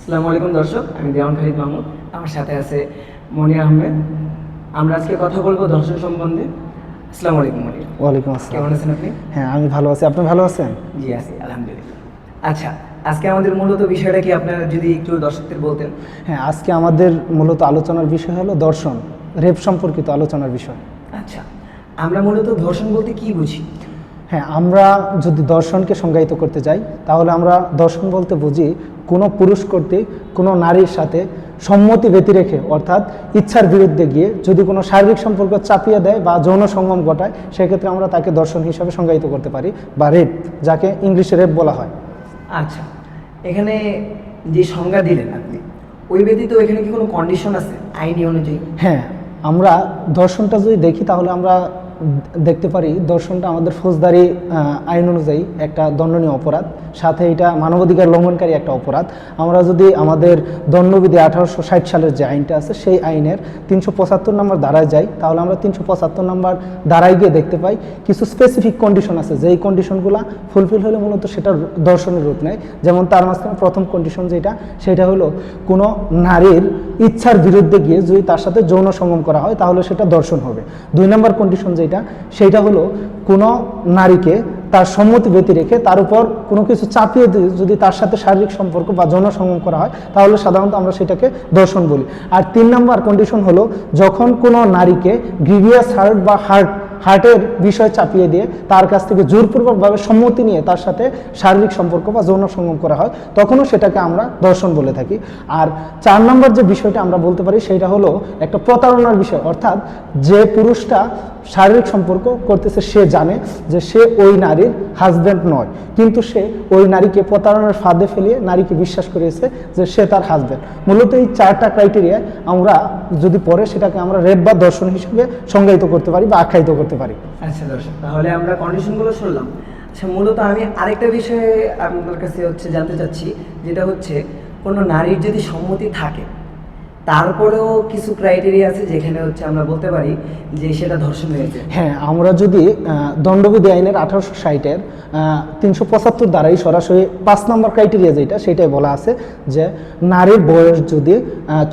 আসসালামু আলাইকুম দর্শক, আমি দেওয়ান খালিদ মাহমুদ। আমার সাথে আছে মনির আহমেদ। আমরা আজকে কথা বলবো দর্শন সম্বন্ধে। আসসালামু আলাইকুম মনির। ওয়ালাইকুম আসসালাম। কেমন আছেন আপনি? হ্যাঁ, আমি ভালো আছি। আপনি ভালো আছেন? জি আছি, আলহামদুলিল্লাহ। আচ্ছা, আজকে আমাদের মূলত বিষয়টা কি আপনারা যদি একটু দর্শকদের বলতেন। হ্যাঁ, আজকে আমাদের মূলত আলোচনার বিষয় হলো দর্শন, রেপ সম্পর্কিত আলোচনার বিষয়। আচ্ছা, আমরা মূলত ধর্ষণ বলতে কি বুঝি? হ্যাঁ, আমরা যদি দর্শনকে সংজ্ঞায়িত করতে যাই তাহলে আমরা দর্শন বলতে বুঝি কোনো পুরুষ কর্তৃক কোনো নারীর সাথে সম্মতি ব্যতি রেখে অর্থাৎ ইচ্ছার বিরুদ্ধে গিয়ে যদি কোনো শারীরিক সম্পর্ক চাপিয়ে দেয় বা যৌন সঙ্গম ঘটায়, সেক্ষেত্রে আমরা তাকে দর্শন হিসাবে সংজ্ঞায়িত করতে পারি, বা রেপ, যাকে ইংলিশে রেপ বলা হয়। আচ্ছা, এখানে যে সংজ্ঞা দিলেন আপনি, ওই ব্যতীত এখানে কি কোনো কন্ডিশন আছে আইনি অনুযায়ী? হ্যাঁ, আমরা দর্শনটা যদি দেখি তাহলে আমরা দেখতে পারি দর্শনটা আমাদের ফৌজদারি আইন অনুযায়ী একটা দণ্ডনীয় অপরাধ, সাথে এটা মানবাধিকার লঙ্ঘনকারী একটা অপরাধ। আমরা যদি আমাদের দণ্ডবিধি 1860 সালের যে আইনটা আছে সেই আইনের 375 নম্বর ধারায় যাই তাহলে আমরা 375 নম্বর ধারায় গিয়ে দেখতে পাই কিছু স্পেসিফিক কন্ডিশন আছে, যেই কন্ডিশনগুলো ফুলফিল হলে মূলত সেটা দর্শনের রূপ নেয়। যেমন তার মাঝখানে প্রথম কন্ডিশন সেটা হলো কোনো নারীর ইচ্ছার বিরুদ্ধে গিয়ে যদি তার সাথে যৌন সঙ্গম করা হয় তাহলে সেটা দর্শন হবে। 2 নম্বর কন্ডিশন সেইটা হলো কোনো নারীকে তার সম্মতি ব্যতি রেখে তার উপর কোনো কিছু চাপিয়ে দিয়ে যদি তার সাথে শারীরিক সম্পর্ক বা যৌন সঙ্গম করা হয় তাহলে সাধারণত আমরা সেটাকে দর্শন বলি। আর 3 নম্বর কন্ডিশন হলো যখন কোনো নারীকে গ্রিভিয়াস হার্ট বা হার্টের বিষয় চাপিয়ে দিয়ে তার কাছ থেকে জোরপূর্বকভাবে সম্মতি নিয়ে তার সাথে শারীরিক সম্পর্ক বা যৌন সঙ্গম করা হয়, তখনও সেটাকে আমরা দর্শন বলে থাকি। আর 4 নম্বর যে বিষয়টা আমরা বলতে পারি সেটা হলো একটা প্রতারণার বিষয়, অর্থাৎ যে পুরুষটা শারীরিক সম্পর্ক করতেছে সে জানে যে সে ওই নারীর হাজব্যান্ড নয়, কিন্তু সে ওই নারীকে প্রতারণার ফাঁদে ফেলিয়ে নারীকে বিশ্বাস করিয়েছে যে সে তার হাজব্যান্ড। মূলত এই 4টা ক্রাইটেরিয়ায় আমরা যদি পরে সেটাকে আমরা রেপ বা দর্শন হিসেবে সংজ্ঞায়িত করতে পারি বা আখ্যায়িত করতে পারি। আচ্ছা দর্শক, তাহলে আমরা কন্ডিশনগুলো শুনলাম। আচ্ছা, মূলত আমি আরেকটা বিষয়ে আপনার কাছে জানতে চাচ্ছি, যেটা হচ্ছে কোনো নারীর যদি সম্মতি থাকে তারপরেও কিছু ক্রাইটেরিয়া আছে যেখানে আমরা বলতে পারি যে সেটা ধর্ষণ হয়েছে। হ্যাঁ, আমরা যদি দণ্ডবিধি আইনের 1860-এর 375 দ্বারাই সরাসরি 5 নম্বর ক্রাইটেরিয়া সেটাই বলা আছে যে নারীর বয়স যদি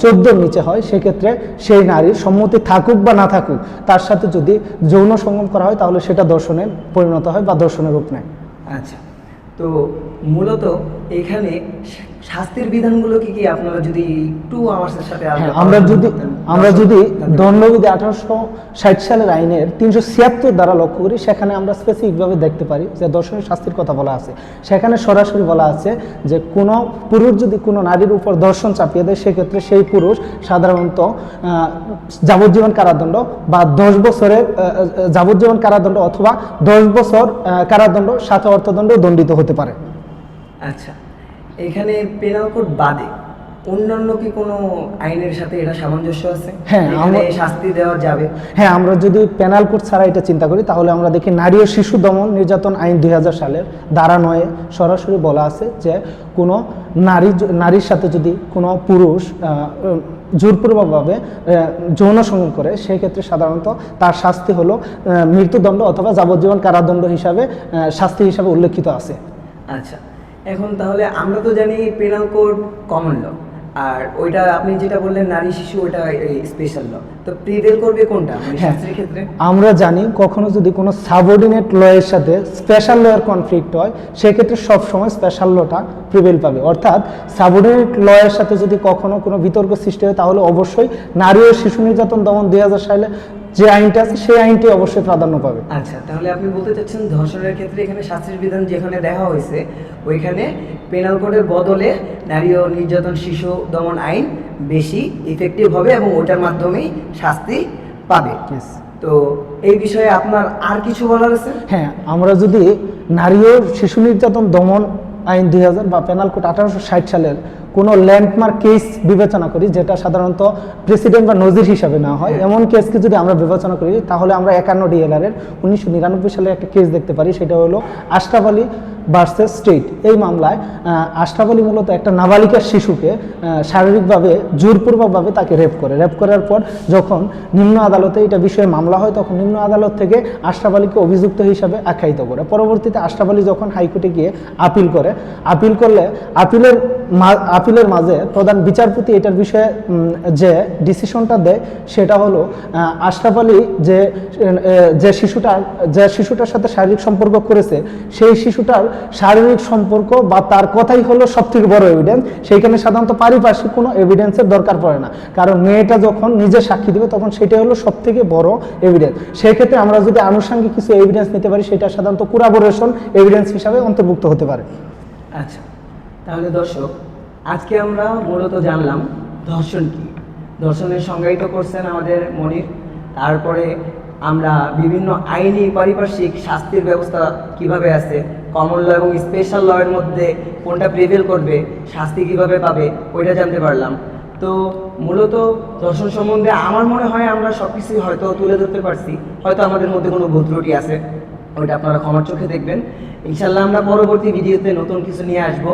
14-র নিচে হয় সেক্ষেত্রে সেই নারীর সম্মতি থাকুক বা না থাকুক তার সাথে যদি যৌন সঙ্গম করা হয় তাহলে সেটা দর্শনের পরিণত হয় বা দর্শনের রূপ নেয়। আচ্ছা, তো মূলত এখানে শাস্তির বিধানগুলো কি কি আপনারা যদি একটু আমার সাথে আমরা যদি দণ্ডবিধি 1860 সালের আইনের 376 দ্বারা লক্ষ্য করি, সেখানে আমরা স্পেসিফিকভাবে দেখতে পারি যে দর্শনের শাস্তির কথা বলা আছে। সেখানে সরাসরি বলা আছে যে কোনো পুরুষ যদি কোনো নারীর উপর দর্শন চাপিয়ে দেয় সেক্ষেত্রে সেই পুরুষ সাধারণত যাবজ্জীবন কারাদণ্ড বা 10 বছরের যাবজ্জীবন কারাদণ্ড অথবা 10 বছর কারাদণ্ড সাথে অর্থদণ্ড দণ্ডিত হতে পারে। আচ্ছা, এখানে পেনাল কোড বাদে অন্যান্য কি কোনো আইনের সাথে এটা সামঞ্জস্য আছে? হ্যাঁ, শাস্তি দেওয়া যাবে। হ্যাঁ, আমরা যদি পেনাল কোড ছাড়া এটা চিন্তা করি তাহলে আমরা দেখি নারী ও শিশু দমন নির্যাতন আইন 2000 সালের ধারা 9-এ সরাসরি বলা আছে যে কোনো নারীর সাথে যদি কোনো পুরুষ জোরপূর্বকভাবে যৌন সঙ্গম করে সেক্ষেত্রে সাধারণত তার শাস্তি হলো মৃত্যুদণ্ড অথবা যাবজ্জীবন কারাদণ্ড হিসাবে শাস্তি হিসাবে উল্লেখিত আছে। আচ্ছা, এখন তাহলে আমরা তো জানি পেনাল কোড কমন ল, আর ওইটা আপনি যেটা বললেন নারী শিশু, ওইটা স্পেশাল ল, তো প্রিভেল করবে কোনটা শাস্তির ক্ষেত্রে? আমরা জানি কখনো যদি কোনো সাবঅর্ডিনেট ল এর সাথে স্পেশাল ল এর কনফ্লিক্ট হয় সেক্ষেত্রে সবসময় স্পেশাল লটা প্রিভেল পাবে। অর্থাৎ সাবঅর্ডিনেট ল এর সাথে যদি কখনো কোনো বিতর্ক সৃষ্টি হয় তাহলে অবশ্যই নারী ও শিশু নির্যাতন দমন 2000 সালে যে আইনটা আছে সেই আইনটি অবশ্যই প্রাধান্য পাবে। আচ্ছা, তাহলে আপনি বলতে চাচ্ছেন ধর্ষণের ক্ষেত্রে এখানে শাস্তির বিধান যেখানে দেখা হয়েছে ওইখানে পেনাল কোডের বদলে নারী ও নির্যাতন শিশু দমন আইন বেশি ইফেক্টিভ হবে এবং ওটার মাধ্যমেই শাস্তি পাবে। তো এই বিষয়ে আপনার আর কিছু বলার আছে? হ্যাঁ, আমরা যদি নারী ও শিশু নির্যাতন দমন আইন 2000 বা পেনাল কোড 1860 সালের কোনো ল্যান্ডমার্ক কেস বিবেচনা করি, যেটা সাধারণত প্রেসিডেন্ট বা নজির হিসাবে না হয়, এমন কেসকে যদি আমরা বিবেচনা করি তাহলে আমরা 51 DLR-এর 1999 সালে একটা কেস দেখতে পারি। সেটা হলো আশরাফ আলী ভার্সেস স্টেট। এই মামলায় আশরাফ আলী মূলত একটা নাবালিকা শিশুকে শারীরিকভাবে জোরপূর্বকভাবে তাকে রেপ করার পর যখন নিম্ন আদালতে এটা বিষয়ে মামলা হয় তখন নিম্ন আদালত থেকে আশরাফ আলীকে অভিযুক্ত হিসাবে আখ্যায়িত করে। পরবর্তীতে আশরাফ আলী যখন হাইকোর্টে গিয়ে আপিল করলে আপিলের আপিলের মাঝে প্রধান বিচারপতি এটার বিষয়ে যে ডিসিশনটা দেয় সেটা হলো আশরাফ আলী যে শিশুটার সাথে শারীরিক সম্পর্ক করেছে সেই শিশুটার শারীরিক সম্পর্ক বা তার কথাই হলো সবথেকে বড় এভিডেন্স। সেইখানে সাধারণত পারিপার্শ্বিক কোনো এভিডেন্সের দরকার পড়ে না, কারণ মেয়েটা যখন নিজে সাক্ষী দেবে তখন সেটাই হলো সবথেকে বড় এভিডেন্স। সেই ক্ষেত্রে আমরা যদি আনুষঙ্গিক কিছু এভিডেন্স নিতে পারি সেটা সাধারণত কোরাবোরেশন এভিডেন্স হিসাবে অন্তর্ভুক্ত হতে পারে। আচ্ছা, তাহলে দর্শক আজকে আমরা মূলত জানলাম ধর্ষণ কি, ধর্ষণের সংজ্ঞায়িত করছেন আমাদের মনির। তারপরে আমরা বিভিন্ন আইনি পারিপার্শ্বিক শাস্তির ব্যবস্থা কিভাবে আছে, কমন ল এবং স্পেশাল ল এর মধ্যে কোনটা প্রিভেল করবে, শাস্তি কিভাবে পাবে ওইটা জানতে পারলাম। তো মূলত ধর্ষণ সম্বন্ধে আমার মনে হয় আমরা সব কিছুই হয়তো তুলে ধরতে পারছি, হয়তো আমাদের মধ্যে কোনো ভুল ত্রুটি আছে, ওইটা আপনারা ক্ষমার চোখে দেখবেন। ইনশাল্লাহ আমরা পরবর্তী ভিডিওতে নতুন কিছু নিয়ে আসব।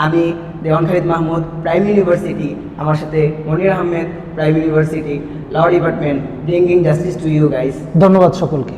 আমি দেওয়ান খালিদ মাহমুদ, প্রাইম ইউনিভার্সিটি, আমার সাথে Monir Ahmed, prime university, law department, bringing justice to you guys. ধন্যবাদ সকলকে।